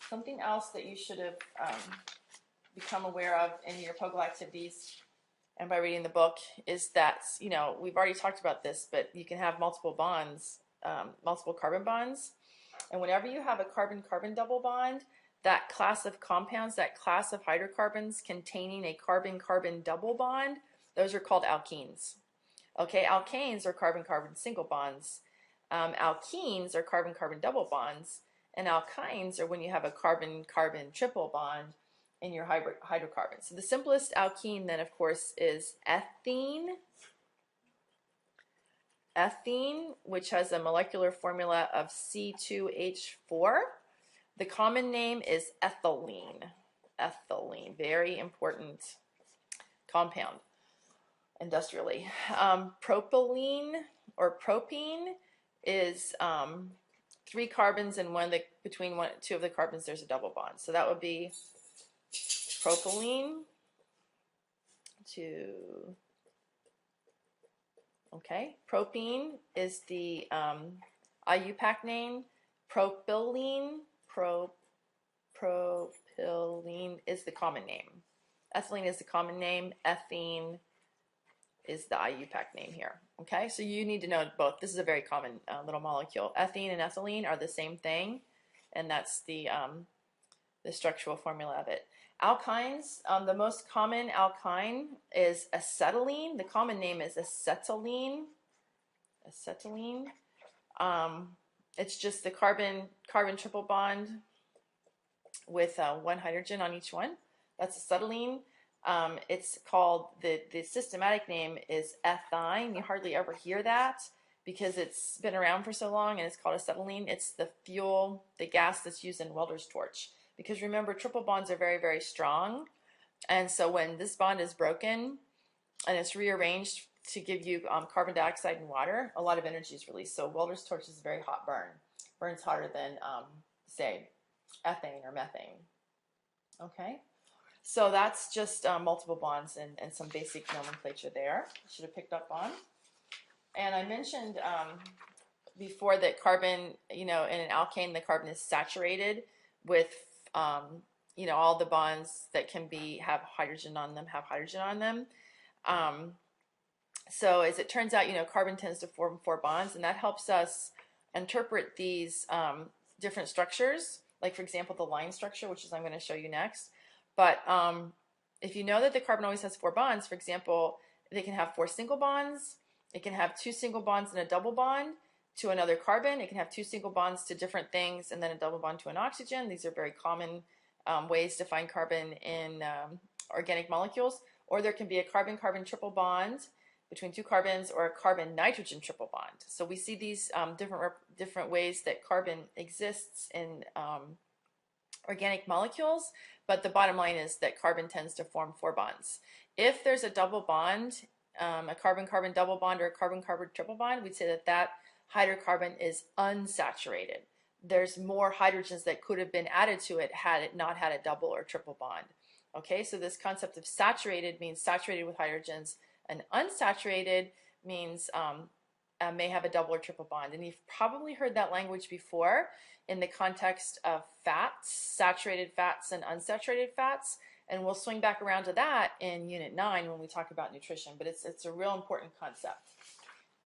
Something else that you should have become aware of in your POGL activities and by reading the book is that, you know, we've already talked about this, but you can have multiple bonds, multiple carbon bonds. And whenever you have a carbon-carbon double bond, that class of compounds, that class of hydrocarbons containing a carbon-carbon double bond, those are called alkenes. Okay, alkanes are carbon-carbon single bonds. Alkenes are carbon-carbon double bonds. And alkynes are when you have a carbon-carbon triple bond in your hydrocarbons. So the simplest alkene then, of course, is ethene. Ethene, which has a molecular formula of C2H4. The common name is ethylene. Ethylene, very important compound industrially. Propylene or propene is 3 carbons and between two of the carbons there's a double bond. So that would be propylene okay. Propene is the IUPAC name. Propylene is the common name. Ethylene is the common name. Ethene is the IUPAC name here. Okay, so you need to know both. This is a very common little molecule. Ethene and ethylene are the same thing, and that's the structural formula of it. Alkynes, the most common alkyne is acetylene. The common name is acetylene. Acetylene. It's just the carbon triple bond with 1 hydrogen on each one. That's acetylene. It's called, the systematic name is ethine. You hardly ever hear that because it's been around for so long, and it's called acetylene. It's the fuel, the gas that's used in welder's torch. Because remember, triple bonds are very, very strong. And so when this bond is broken and it's rearranged to give you carbon dioxide and water, a lot of energy is released. So welder's torch is a very hot burn. Burns hotter than, say, ethane or methane. Okay? So that's just multiple bonds and some basic nomenclature there. Should have picked up on. And I mentioned before that carbon, you know, in an alkane, the carbon is saturated with, you know, all the bonds that can have hydrogen on them have hydrogen on them. So as it turns out, you know, carbon tends to form 4 bonds, and that helps us interpret these different structures. Like, for example, the line structure, which is I'm going to show you next. But if you know that the carbon always has 4 bonds, for example, they can have 4 single bonds. It can have 2 single bonds and a double bond to another carbon. It can have 2 single bonds to different things and then a double bond to an oxygen. These are very common ways to find carbon in organic molecules. Or there can be a carbon-carbon triple bond between 2 carbons, or a carbon-nitrogen triple bond. So we see these different ways that carbon exists in organic molecules, but the bottom line is that carbon tends to form 4 bonds. If there's a double bond, a carbon-carbon double bond or a carbon-carbon triple bond, we'd say that that hydrocarbon is unsaturated. There's more hydrogens that could have been added to it had it not had a double or triple bond. Okay, so this concept of saturated means saturated with hydrogens, and unsaturated means may have a double or triple bond. And you've probably heard that language before in the context of fats, saturated fats and unsaturated fats. And we'll swing back around to that in Unit 9 when we talk about nutrition, but it's a real important concept.